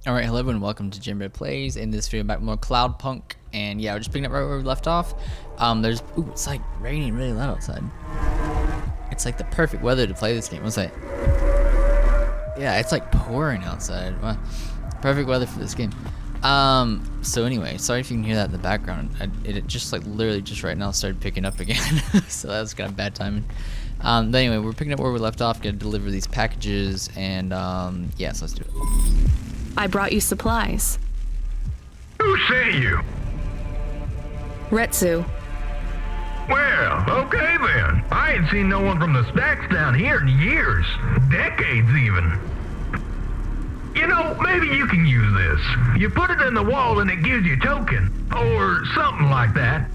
Alright, hello everyone, welcome to Jimbo Plays. In this video about more Cloudpunk, and yeah, we're just picking up right where we left off. It's like raining really loud outside. It's like the perfect weather to play this game. What's that? Yeah, it's like pouring outside. Wow. Perfect weather for this game. So anyway, sorry if you can hear that in the background. It just like literally just right now started picking up again. So that's kind of bad timing. But anyway, we're picking up where we left off, gonna deliver these packages, and yeah, so let's do it. I brought you supplies. Who sent you? Retsu. Well, okay then. I ain't seen no one from the stacks down here in years. Decades even. You know, maybe you can use this. You put it in the wall and it gives you a token. Or something like that.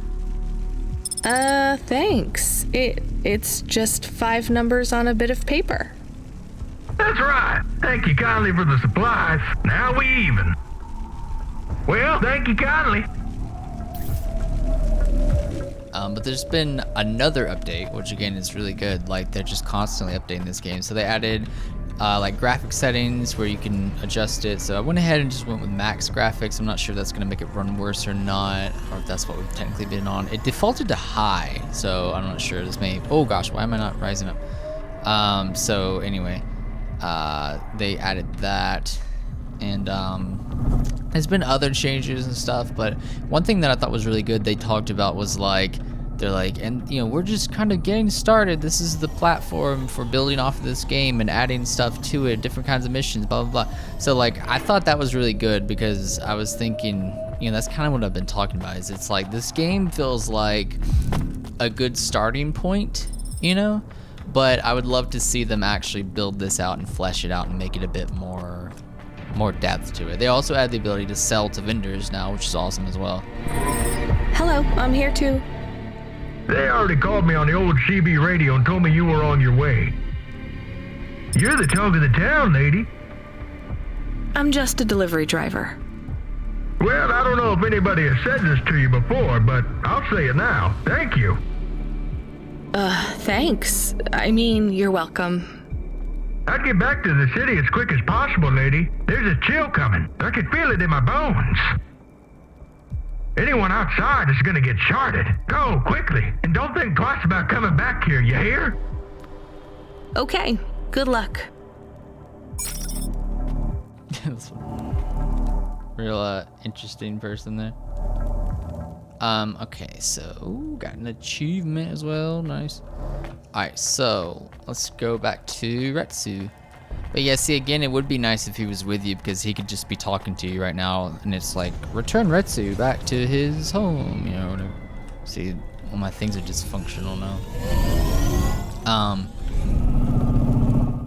Thanks. It's just 5 numbers on a bit of paper. That's right. Thank you kindly for the supplies. Now we even. Well, thank you kindly. But there's been another update, which again is really good. Like, they're just constantly updating this game. So they added like graphic settings where you can adjust it. So I went ahead and just went with max graphics. I'm not sure if that's gonna make it run worse or not, or if that's what we've technically been on. It defaulted to high, so I'm not sure. This may, oh gosh, why am I not rising up? So anyway, they added that, and there's been other changes and stuff, but one thing that I thought was really good they talked about was like, they're like, and you know, we're just kind of getting started. This is the platform for building off of this game and adding stuff to it, different kinds of missions, blah blah blah. So like, I thought that was really good, because I was thinking, you know, that's kind of what I've been talking about, is it's like this game feels like a good starting point, you know, but I would love to see them actually build this out and flesh it out and make it a bit more depth to it. They also add the ability to sell to vendors now, which is awesome as well. Hello, I'm here too. They already called me on the old CB radio and told me you were on your way. You're the talk of the town, lady. I'm just a delivery driver. Well, I don't know if anybody has said this to you before, but I'll say it now. Thank you. Thanks. I mean, you're welcome. I'd get back to the city as quick as possible, lady. There's a chill coming. I can feel it in my bones. Anyone outside is gonna get sharded. Go, quickly, and don't think twice about coming back here, you hear? Okay, good luck. Real interesting person there. Okay, so ooh, got an achievement as well. Nice. Alright, so let's go back to Retsu. But yeah, see, again, it would be nice if he was with you, because he could just be talking to you right now, and it's like, return Retsu back to his home, you know, whatever. See, all my things are dysfunctional now.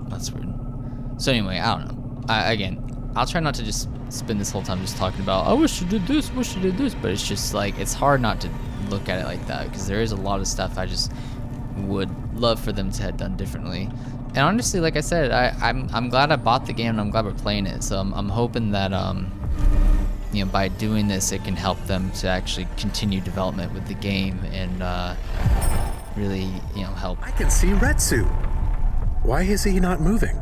That's weird. So anyway, I don't know. Again, I'll try not to just spend this whole time just talking about, I wish you did this, wish you did this, but it's just like, it's hard not to look at it like that, because there is a lot of stuff I just would love for them to have done differently. And honestly, like I said, I'm glad I bought the game, and I'm glad we're playing it. So I'm hoping that you know, by doing this, it can help them to actually continue development with the game and really, you know, help. I can see Retsu. Why is he not moving?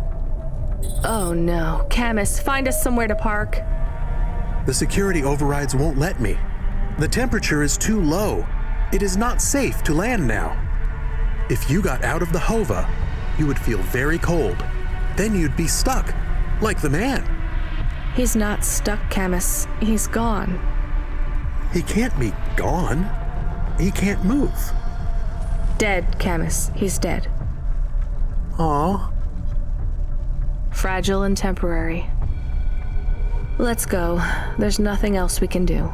Oh no, Camus, find us somewhere to park. The security overrides won't let me. The temperature is too low. It is not safe to land now. If you got out of the Hova, you would feel very cold. Then you'd be stuck, like the man. He's not stuck, Camus. He's gone. He can't be gone. He can't move. Dead, Camus. He's dead. Aw. Fragile and temporary. Let's go. There's nothing else we can do.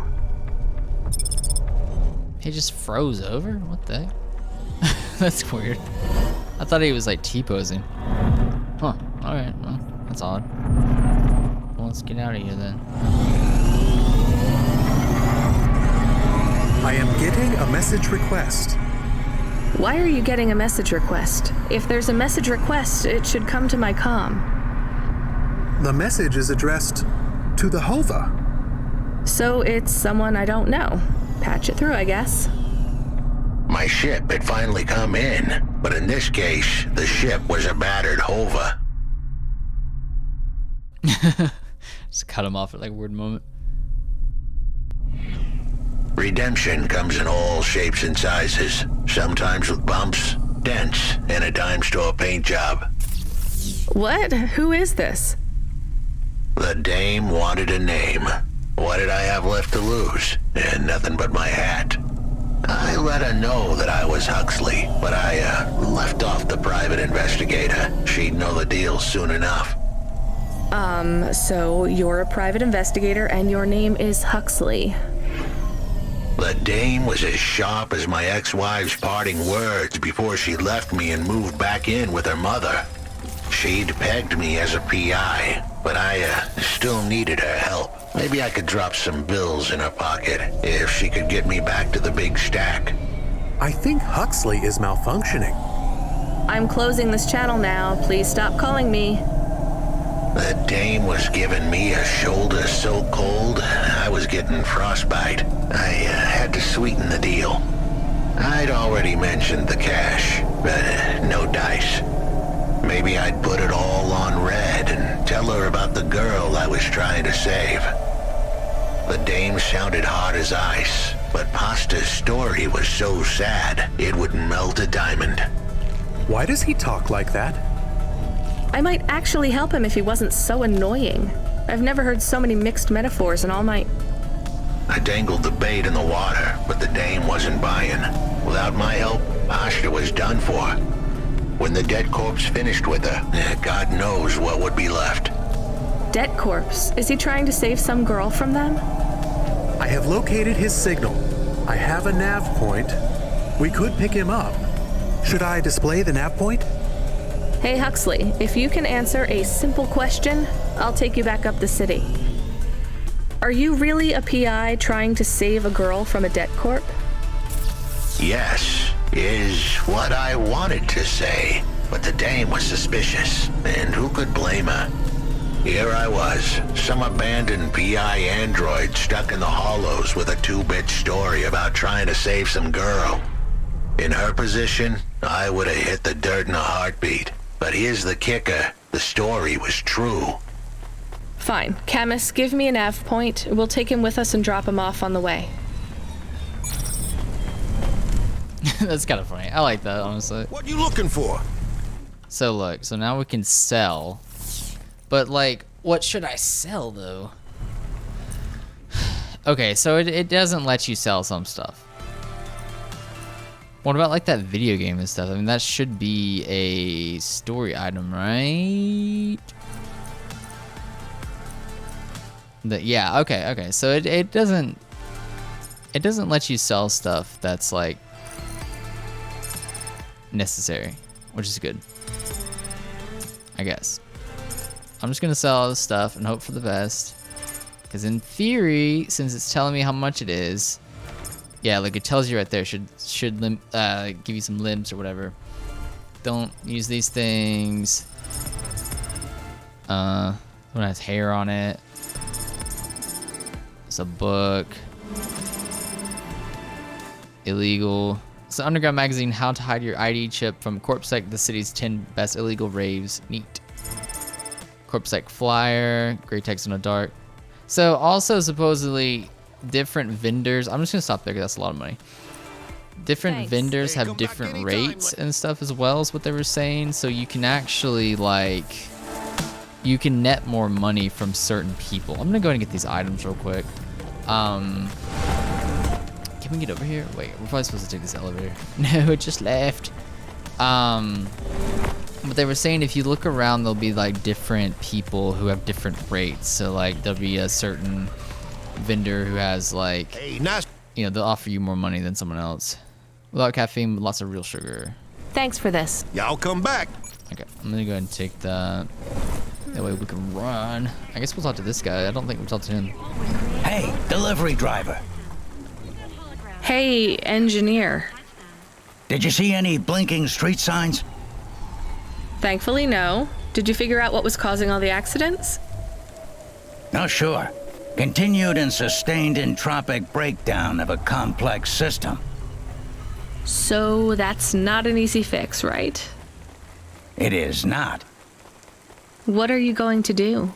He just froze over? What the heck? That's weird. I thought he was like T-posing. Huh, alright, well, that's odd. Well, let's get out of here then. I am getting a message request. Why are you getting a message request? If there's a message request, it should come to my comm. The message is addressed to the Hova. So it's someone I don't know. Patch it through, I guess. My ship had finally come in, but in this case, the ship was a battered Hova. Just cut him off at like a weird moment. Redemption comes in all shapes and sizes, sometimes with bumps, dents, and a dime store paint job. What? Who is this? The dame wanted a name. What did I have left to lose? And nothing but my hat. I let her know that I was Huxley, but I left off the private investigator. She'd know the deal soon enough. So you're a private investigator and your name is Huxley. The dame was as sharp as my ex-wife's parting words before she left me and moved back in with her mother. She'd pegged me as a PI, but I still needed her help. Maybe I could drop some bills in her pocket if she could get me back to the big stack. I think Huxley is malfunctioning. I'm closing this channel now. Please stop calling me. The dame was giving me a shoulder so cold, I was getting frostbite. I had to sweeten the deal. I'd already mentioned the cash, but no dice. Maybe I'd put it all on red and tell her about the girl I was trying to save. The dame sounded hard as ice, but Pasta's story was so sad it would melt a diamond. Why does he talk like that? I might actually help him if he wasn't so annoying. I've never heard so many mixed metaphors in all my... I dangled the bait in the water, but the dame wasn't buying. Without my help, Pasta was done for. When the dead corpse finished with her, God knows what would be left. Debt corpse? Is he trying to save some girl from them? I have located his signal. I have a nav point. We could pick him up. Should I display the nav point? Hey Huxley, if you can answer a simple question, I'll take you back up the city. Are you really a PI trying to save a girl from a debt corp? Yes, is what I wanted to say, but the dame was suspicious, and who could blame her? Here I was, some abandoned PI android stuck in the hollows with a 2-bit story about trying to save some girl. In her position, I would have hit the dirt in a heartbeat. But here's the kicker, the story was true. Fine. Camus, give me a nav point. We'll take him with us and drop him off on the way. That's kind of funny. I like that, honestly. What you looking for? So look, so now we can sell. But like, what should I sell though? Okay, so it doesn't let you sell some stuff. What about like that video game and stuff? I mean, that should be a story item, right? Yeah, okay. So it doesn't let you sell stuff that's like necessary, which is good, I guess. I'm just gonna sell all this stuff and hope for the best, because in theory, since it's telling me how much it is, yeah, like it tells you right there, should give you some limbs or whatever. Don't use these things. One has hair on it. It's a book. Illegal. It's an underground magazine, How to Hide Your ID Chip from CorpSec, the city's 10 best illegal raves. Neat. CorpSec flyer, gray text in the dark. So also supposedly different vendors, I'm just gonna stop there because that's a lot of money. Different vendors have different rates and stuff as well, is what they were saying. So you can actually like, you can net more money from certain people. I'm gonna go ahead and get these items real quick. Can we get over here? Wait, we're probably supposed to take this elevator. No, it just left. But they were saying if you look around, there'll be like different people who have different rates. So like there'll be a certain vendor who has like, Hey, nice. you know, they'll offer you more money than someone else. Without caffeine, but lots of real sugar. Thanks for this. Y'all come back. Okay, I'm gonna go ahead and take that. That way we can run. I guess we'll talk to this guy. I don't think we talked to him. Hey, delivery driver. Hey, engineer. Did you see any blinking street signs? Thankfully, no. Did you figure out what was causing all the accidents? No, sure. Continued and sustained entropic breakdown of a complex system. So that's not an easy fix, right? It is not. What are you going to do?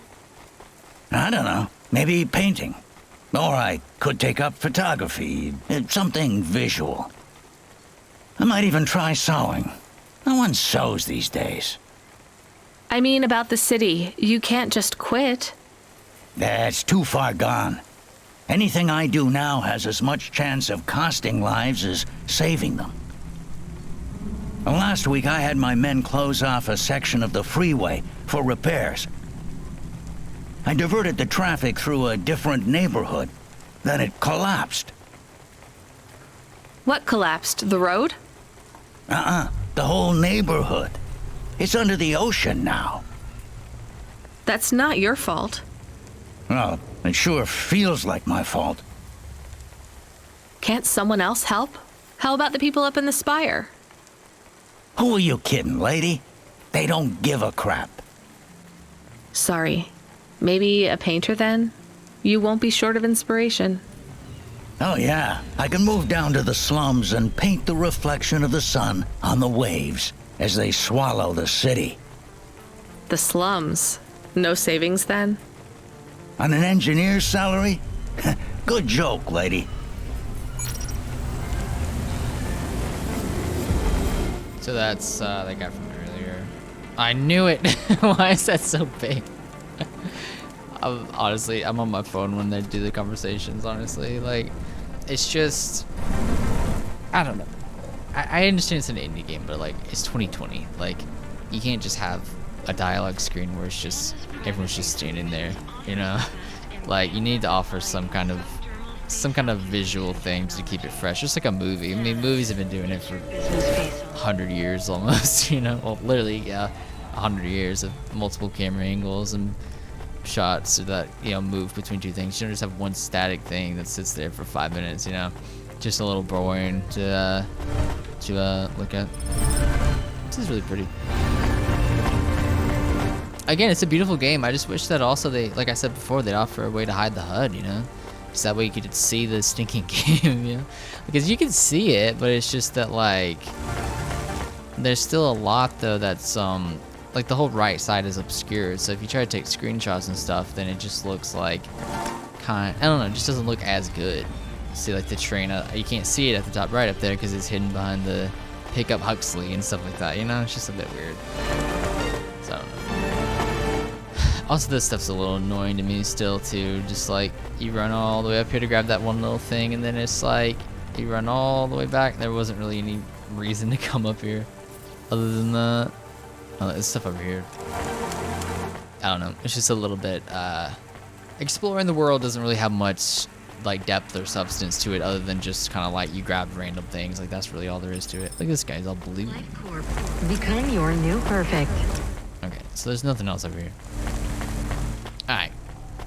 I don't know. Maybe painting. Or I could take up photography. Something visual. I might even try sewing. No one sews these days. I mean about the city. You can't just quit. That's too far gone. Anything I do now has as much chance of costing lives as saving them. Last week I had my men close off a section of the freeway for repairs. I diverted the traffic through a different neighborhood. Then it collapsed. What collapsed? The road? The whole neighborhood. It's under the ocean now. That's not your fault. Well, it sure feels like my fault. Can't someone else help? How about the people up in the spire? Who are you kidding, lady? They don't give a crap. Sorry. Maybe a painter then? You won't be short of inspiration. Oh yeah, I can move down to the slums and paint the reflection of the sun on the waves as they swallow the city. The slums. No savings then? On an engineer's salary? Good joke, lady. So that's that guy from earlier. I knew it. Why is that so big? Honestly, I'm on my phone when they do the conversations, honestly. Like, it's just, I don't know. I understand it's an indie game, but like, it's 2020. Like, you can't just have a dialogue screen where it's just, everyone's just standing there, you know? Like, you need to offer some kind of visual thing to keep it fresh, just like a movie. I mean, movies have been doing it for 100 years almost, you know? Well, literally, yeah, 100 years of multiple camera angles and shots that, you know, move between two things. You don't just have one static thing that sits there for 5 minutes, you know? Just a little boring to look at. This is really pretty. Again, it's a beautiful game. I just wish that also they, like I said before, they'd offer a way to hide the HUD, you know? So that way you could see the stinking game, you know? Because you can see it, but it's just that, like, there's still a lot, though, that's, like, the whole right side is obscured. So if you try to take screenshots and stuff, then it just looks like, I don't know, it just doesn't look as good. See, like, the train, you can't see it at the top right up there because it's hidden behind the Pick Up Huxley and stuff like that, you know? It's just a bit weird. So, I don't know. Also, this stuff's a little annoying to me still, too. Just, like, you run all the way up here to grab that one little thing, and then it's like, you run all the way back. There wasn't really any reason to come up here other than that. Oh, there's stuff over here. I don't know. It's just a little bit, exploring the world doesn't really have much, like, depth or substance to it other than just kind of like you grab random things. Like, that's really all there is to it. Look, this guy's all blue. Become your new perfect. Okay, so there's nothing else over here. Alright.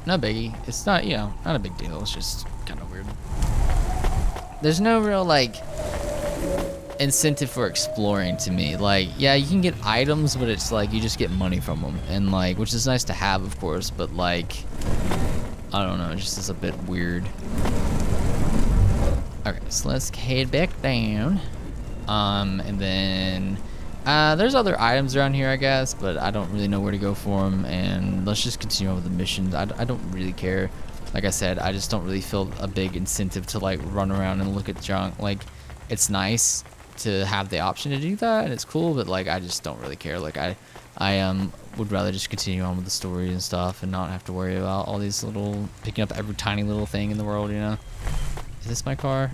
No biggie. It's not, you know, not a big deal. It's just kind of weird. There's no real, like, incentive for exploring to me. Like, yeah, you can get items, but it's like you just get money from them. And, like, which is nice to have, of course, but, like, I don't know. It just is a bit weird. Okay, so let's head back down. And then there's other items around here, I guess, but I don't really know where to go for them. And let's just continue on with the missions. I don't really care. Like I said, I just don't really feel a big incentive to, like, run around and look at junk. Like, it's nice to have the option to do that, and it's cool, but, like, I just don't really care. Like, I would rather just continue on with the story and stuff and not have to worry about all these little, picking up every tiny little thing in the world, you know? Is this my car?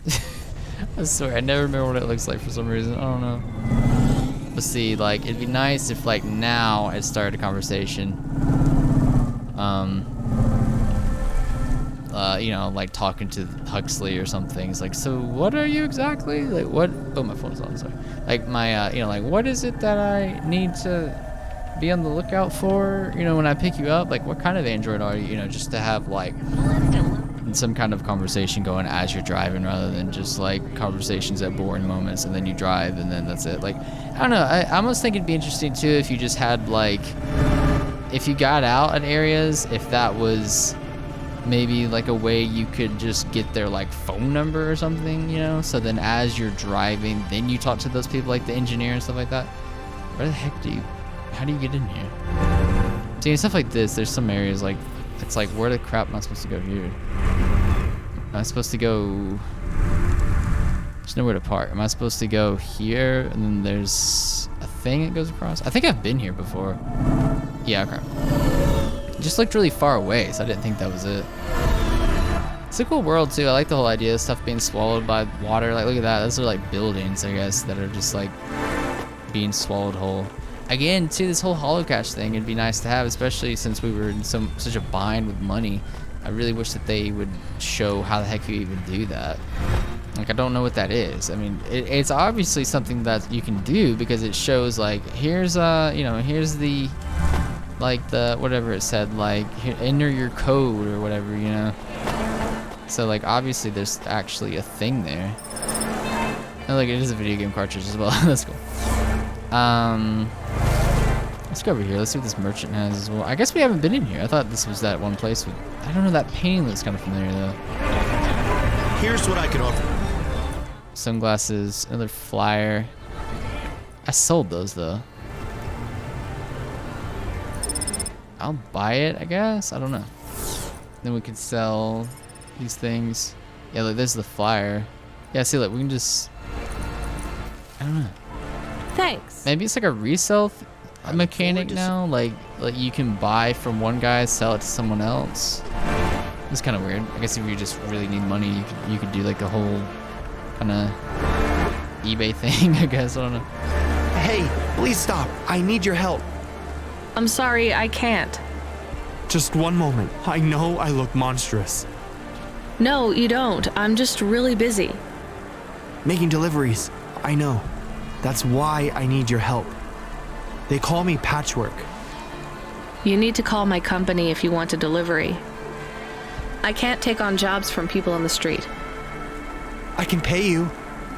I swear, I never remember what it looks like for some reason. I don't know. But see, like, it'd be nice if, like, now I started a conversation. You know, like, talking to Huxley or something. It's like, so what are you exactly? Like, what? Oh, my phone's on, sorry. Like, my, you know, like, what is it that I need to be on the lookout for? You know, when I pick you up, like, what kind of android are you? You know, just to have, like, some kind of conversation going as you're driving rather than just, like, conversations at boring moments and then you drive and then that's it. Like, I don't know. I almost think it'd be interesting, too, if you just had, like, if you got out at areas, if that was maybe like a way you could just get their, like, phone number or something, you know? So then as you're driving, then you talk to those people, like the engineer and stuff like that. Where the heck how do you get in here? See, stuff like this, there's some areas like it's like, where the crap am I supposed to go here? Am I supposed to go... There's nowhere to park. Am I supposed to go here, and then there's a thing that goes across? I think I've been here before. Yeah, okay. It just looked really far away, so I didn't think that was it. It's a cool world, too. I like the whole idea of stuff being swallowed by water. Like, look at that. Those are, like, buildings, I guess, that are just, like, being swallowed whole. Again, too, this whole holocaust thing, it'd be nice to have, especially since we were in such a bind with money. I really wish that they would show how the heck you even do that. Like, I don't know what that is. I mean, it's obviously something that you can do because it shows, like, here's, you know, here's the, like, the, whatever it said, like, here, enter your code or whatever, you know. So, like, obviously there's actually a thing there. Oh, look, it is a video game cartridge as well. That's cool. Let's go over here. Let's see what this merchant has as well. I guess we haven't been in here. I thought this was that one place with... I don't know, that painting looks kind of familiar, though. Here's what I can offer. Sunglasses, another flyer. I sold those, though. I'll buy it, I guess? I don't know. Then we could sell these things. Yeah, look, there's the flyer. Yeah, see, look, we can just... I don't know. Thanks. Maybe it's like a resale mechanic now. Like you can buy from one guy, sell it to someone else. It's kind of weird. I guess if you just really need money, you could do like a whole kind of eBay thing. I guess, I don't know. Hey, please stop. I need your help. I'm sorry, I can't. Just one moment. I know I look monstrous. No, you don't. I'm just really busy. Making deliveries. I know. That's why I need your help. They call me Patchwork. You need to call my company if you want a delivery. I can't take on jobs from people on the street. I can pay you.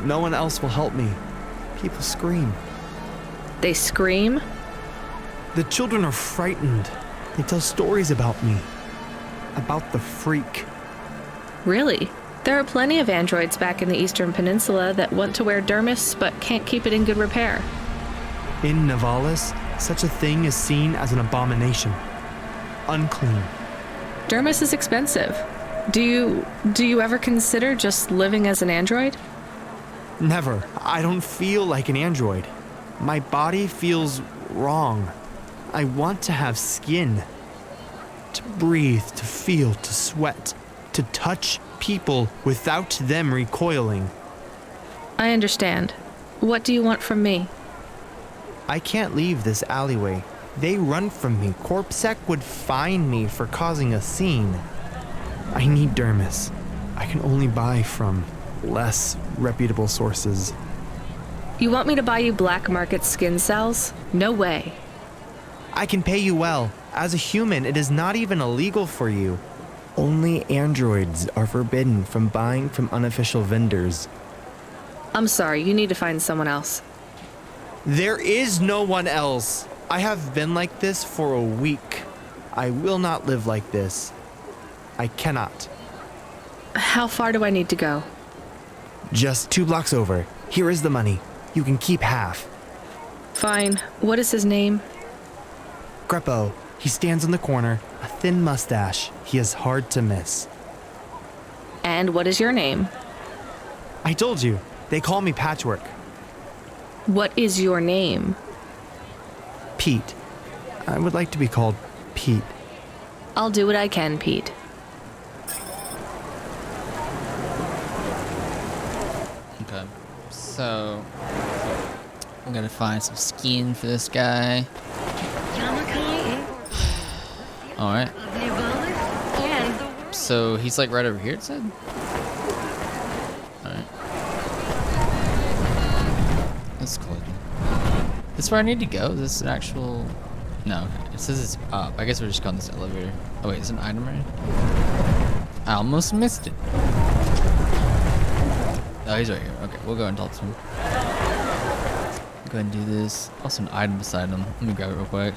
No one else will help me. People scream. They scream? The children are frightened. They tell stories about me. About the freak. Really? There are plenty of androids back in the Eastern Peninsula that want to wear dermis but can't keep it in good repair. In Navalis, such a thing is seen as an abomination. Unclean. Dermis is expensive. Do you ever consider just living as an android? Never. I don't feel like an android. My body feels wrong. I want to have skin. To breathe, to feel, to sweat, to touch people without them recoiling. I understand. What do you want from me? I can't leave this alleyway. They run from me. Corpsec would find me for causing a scene. I need dermis. I can only buy from less reputable sources. You want me to buy you black market skin cells? No way. I can pay you well. As a human, it is not even illegal for you. Only androids are forbidden from buying from unofficial vendors. I'm sorry, you need to find someone else. There is no one else. I have been like this for a week. I will not live like this. I cannot. How far do I need to go? Just 2 blocks over. Here is the money. You can keep half. Fine. What is his name? Greppo. He stands in the corner, a thin mustache. He is hard to miss. And what is your name? I told you. They call me Patchwork. What is your name? Pete. I would like to be called Pete. I'll do what I can, Pete. Okay, so I'm gonna find some skin for this guy. Alright. So he's like right over here, it said? Alright. That's cool. This is where I need to go? Is this an actual... No, okay. It says it's up. I guess we're just going this elevator. Oh wait, is it an item right? I almost missed it. Oh, he's right here. Okay, we'll go and talk to him. Go ahead and do this. Also an item beside him. Let me grab it real quick.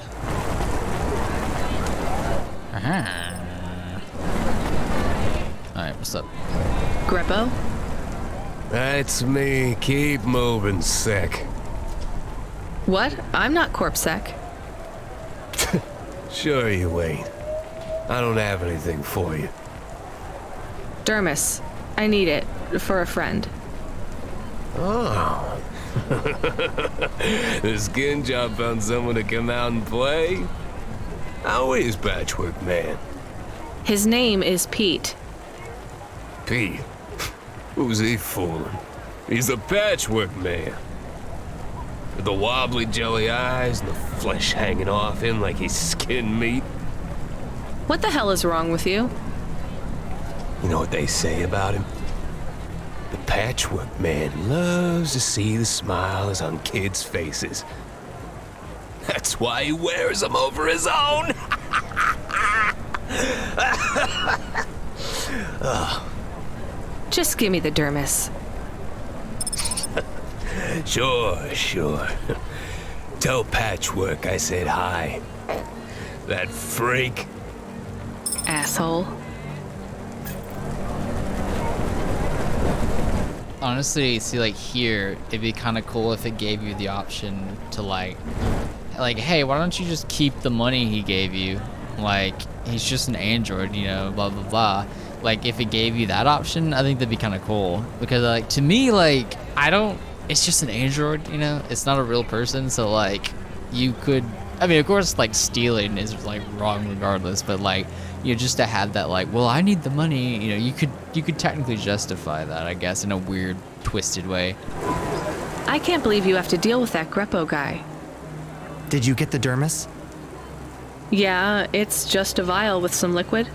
Alright, what's up? Greppo? That's me. Keep moving, sick. What? I'm not Corpsec. Sure you ain't. I don't have anything for you. Dermis. I need it for a friend. Oh. The skin job found someone to come out and play? How is Patchwork Man? His name is Pete. Pete? Who's he fooling? He's the Patchwork Man. With the wobbly jelly eyes and the flesh hanging off him like he's skinned meat. What the hell is wrong with you? You know what they say about him? The Patchwork Man loves to see the smiles on kids' faces. That's why he wears them over his own. Just give me the dermis. Sure. Tell Patchwork I said hi. That freak. Asshole. Honestly, see, like here, it'd be kind of cool if it gave you the option to like, hey, why don't you just keep the money he gave you? Like, he's just an android, you know, blah, blah, blah. Like, if it gave you that option, I think that'd be kind of cool. Because, like, to me, like, it's just an android, you know? It's not a real person, so, like, you could, I mean, of course, like, stealing is, like, wrong regardless, but, like, you know, just to have that, like, well, I need the money, you know, you could technically justify that, I guess, in a weird, twisted way. I can't believe you have to deal with that Greppo guy. Did you get the dermis? Yeah, it's just a vial with some liquid.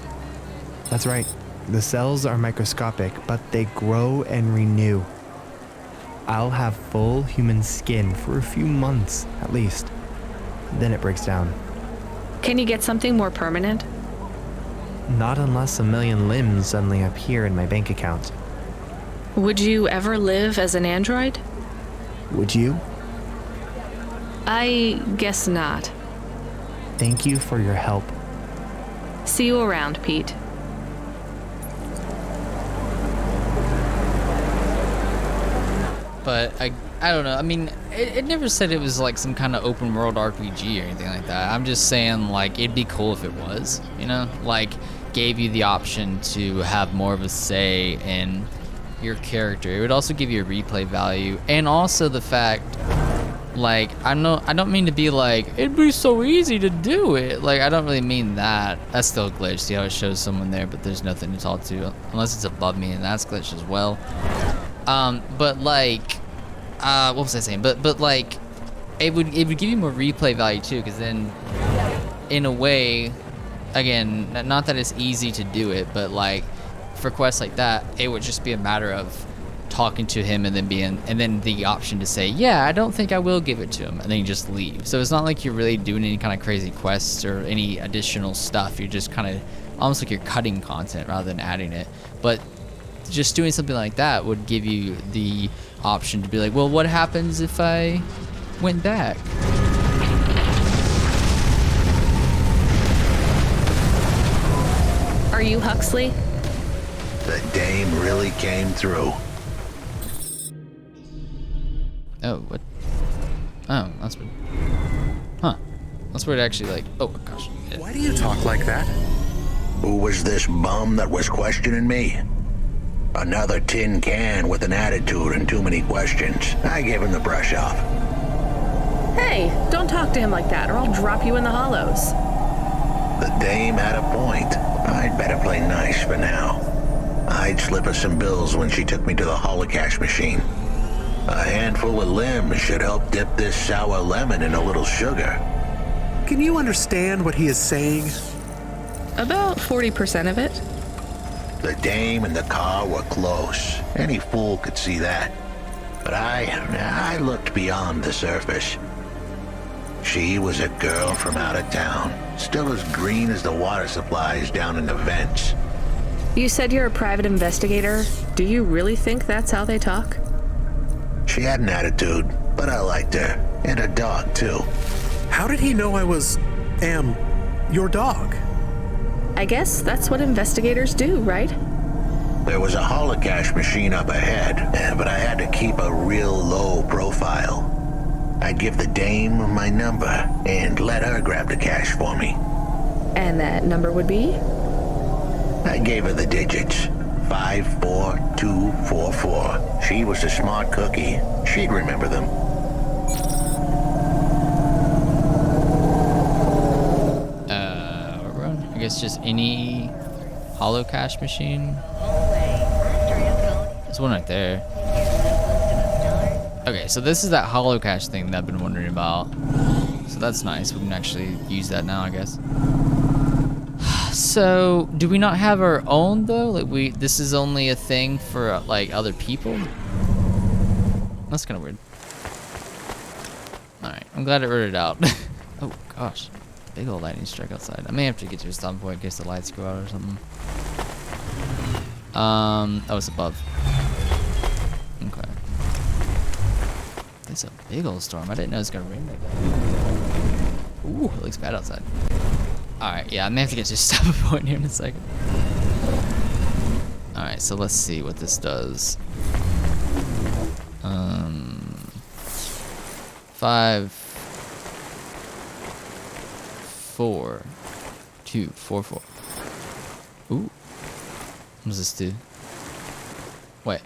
That's right. The cells are microscopic, but they grow and renew. I'll have full human skin for a few months, at least. Then it breaks down. Can you get something more permanent? Not unless a million limbs suddenly appear in my bank account. Would you ever live as an android? Would you? I guess not. Thank you for your help. See you around, Pete. But I don't know. I mean, it never said it was like some kind of open world RPG or anything like that. I'm just saying, like, it'd be cool if it was, you know? Like, gave you the option to have more of a say in your character. It would also give you a replay value, and also the fact, like, I don't mean to be like, it'd be so easy to do it. Like, I don't really mean that. That's still a glitch. See how it shows someone there, but there's nothing to talk to, unless it's above me, and that's glitched as well. But like, what was I saying? But like, it would give you more replay value too, because then, in a way, again, not that it's easy to do it, but like, for quests like that, it would just be a matter of talking to him and then the option to say, yeah, I don't think I will give it to him, and then you just leave. So it's not like you're really doing any kind of crazy quests or any additional stuff. You're just kind of almost like you're cutting content rather than adding it. But just doing something like that would give you the option to be like, well, what happens if I went back? Are you Huxley? The dame really came through. Oh, what? Oh, that's weird. Huh. That's weird, actually, like, oh, gosh. Why do you talk like that? Who was this bum that was questioning me? Another tin can with an attitude and too many questions. I gave him the brush off. Hey, don't talk to him like that, or I'll drop you in the hollows. The dame had a point. I'd better play nice for now. I'd slip her some bills when she took me to the holocaust machine. A handful of limbs should help dip this sour lemon in a little sugar. Can you understand what he is saying? About 40% of it. The dame and the car were close. Any fool could see that. But I looked beyond the surface. She was a girl from out of town, still as green as the water supplies down in the vents. You said you're a private investigator. Do you really think that's how they talk? She had an attitude, but I liked her. And a dog, too. How did he know I was, your dog? I guess that's what investigators do, right? There was a holocaust machine up ahead, but I had to keep a real low profile. I'd give the dame my number and let her grab the cash for me. And that number would be? I gave her the digits. 54244. She was a smart cookie. She'd remember them. Where we're on? I guess just any hollow cash machine. There's one right there. Okay, so this is that hollow cache thing that I've been wondering about. So that's nice. We can actually use that now, I guess. So, do we not have our own though? Like this is only a thing for like other people? That's kind of weird. All right, I'm glad it rooted out. Oh gosh, big old lightning strike outside. I may have to get to a stop point in case the lights go out or something. Oh, it's above. Okay. It's a big old storm. I didn't know it was gonna rain like that. Ooh, it looks bad outside. Alright, yeah, I may have to get to a stop point here in a second. Alright, so let's see what this does. 5 4 2 4 4. Ooh. What does this do? Wait.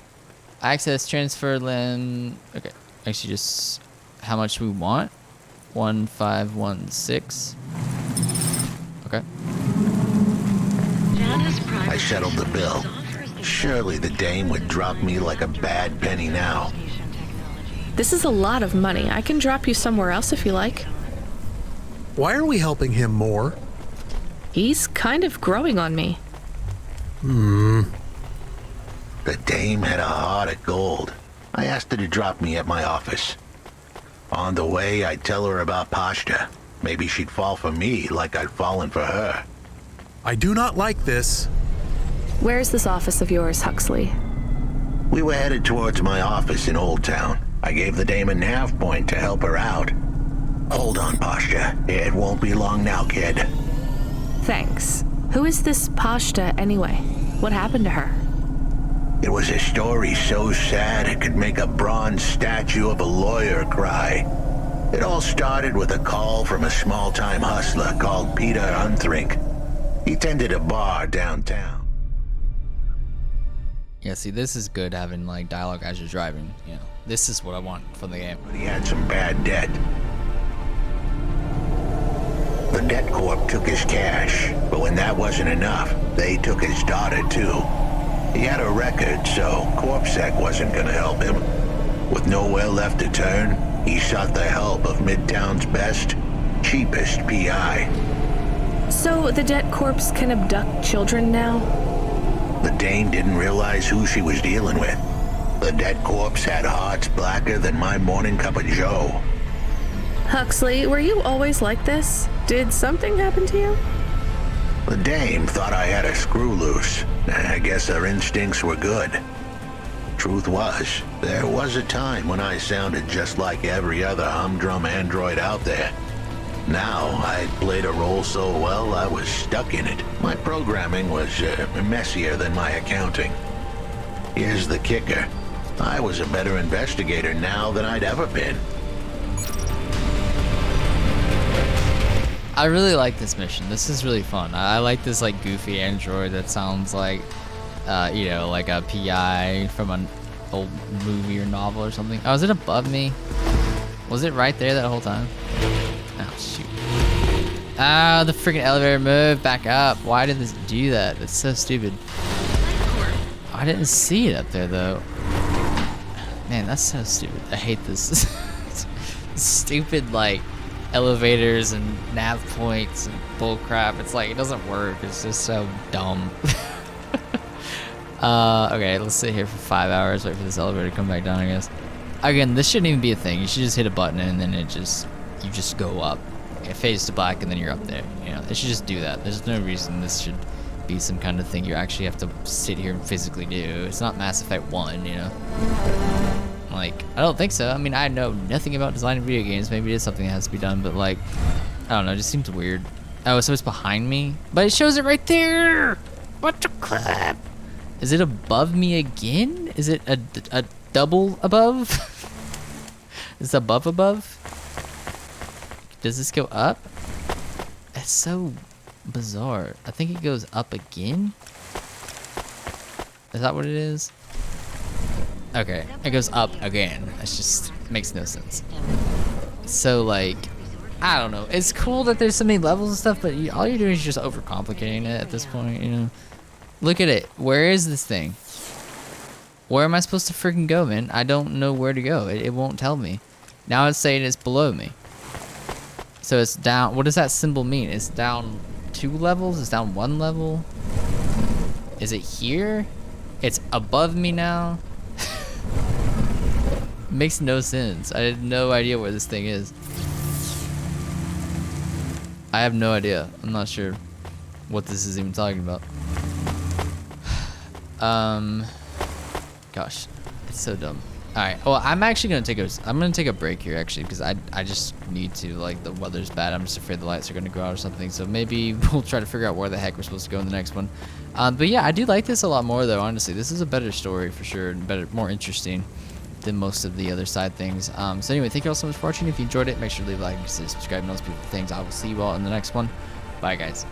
Access transfer limb. Okay. Actually, just how much we want. 1516. Okay. I settled the bill. Surely the dame would drop me like a bad penny now. This is a lot of money. I can drop you somewhere else if you like. Why are we helping him more? He's kind of growing on me. The dame had a heart of gold. I asked her to drop me at my office. On the way, I'd tell her about Pashta. Maybe she'd fall for me like I'd fallen for her. I do not like this. Where's this office of yours, Huxley? We were headed towards my office in Old Town. I gave the dame a nav point to help her out. Hold on, Pashta. It won't be long now, kid. Thanks. Who is this Pashta anyway? What happened to her? It was a story so sad it could make a bronze statue of a lawyer cry. It all started with a call from a small-time hustler called Peter Unthrink. He tended a bar downtown. Yeah, see, this is good having like dialogue as you're driving. You know, this is what I want from the game. But he had some bad debt. The debt corp took his cash, but when that wasn't enough, they took his daughter too. He had a record, so CorpSec wasn't gonna help him. With nowhere left to turn, he sought the help of Midtown's best, cheapest PI. So the debt corpse can abduct children now? The dame didn't realize who she was dealing with. The dead corpse had hearts blacker than my morning cup of joe. Huxley, were you always like this? Did something happen to you? The dame thought I had a screw loose. I guess her instincts were good. Truth was, there was a time when I sounded just like every other humdrum android out there. Now, I played a role so well I was stuck in it. My programming was messier than my accounting. Here's the kicker. I was a better investigator now than I'd ever been. I really like this mission. This is really fun. I like this like goofy android that sounds like, you know, like a PI from an old movie or novel or something. Oh, is it above me? Was it right there that whole time? Oh, shoot. Ah, the freaking elevator moved back up. Why did this do that? It's so stupid. I didn't see it up there though. Man, that's so stupid. I hate this. Stupid like elevators and nav points and bull crap. It's like it doesn't work. It's just so dumb. Okay, let's sit here for 5 hours, wait for this elevator to come back down, I guess. Again, this shouldn't even be a thing. You should just hit a button and then you just go up. It fades to black and then you're up there. You know, it should just do that. There's no reason this should be some kind of thing you actually have to sit here and physically do. It's not Mass Effect 1, you know? Like, I don't think so. I mean, I know nothing about designing video games. Maybe it is something that has to be done, but like, I don't know, it just seems weird. Oh, so it's behind me? But it shows it right there! What the crap? Is it above me again? Is it a double above? Is it above? Does this go up? It's so bizarre. I think it goes up again. Is that what it is? Okay, it goes up again. It just makes no sense. So like, I don't know. It's cool that there's so many levels and stuff, but all you're doing is just overcomplicating it at this point, you know? Look at it. Where is this thing? Where am I supposed to freaking go, man? I don't know where to go. It won't tell me. Now it's saying it's below me. So it's down. What does that symbol mean? It's down 2 levels? It's down 1 level? Is it here? It's above me now? Makes no sense. I had no idea where this thing is. I have no idea. I'm not sure what this is even talking about. Gosh, it's so dumb. All right. Well, I'm actually gonna take a break here actually because I just need to. Like, the weather's bad. I'm just afraid the lights are gonna go out or something. So maybe we'll try to figure out where the heck we're supposed to go in the next one. But yeah, I do like this a lot more though. Honestly, this is a better story for sure, and better, more interesting than most of the other side things. So anyway, thank you all so much for watching. If you enjoyed it, make sure to leave a like, subscribe, and those beautiful things. I will see you all in the next one. Bye, guys.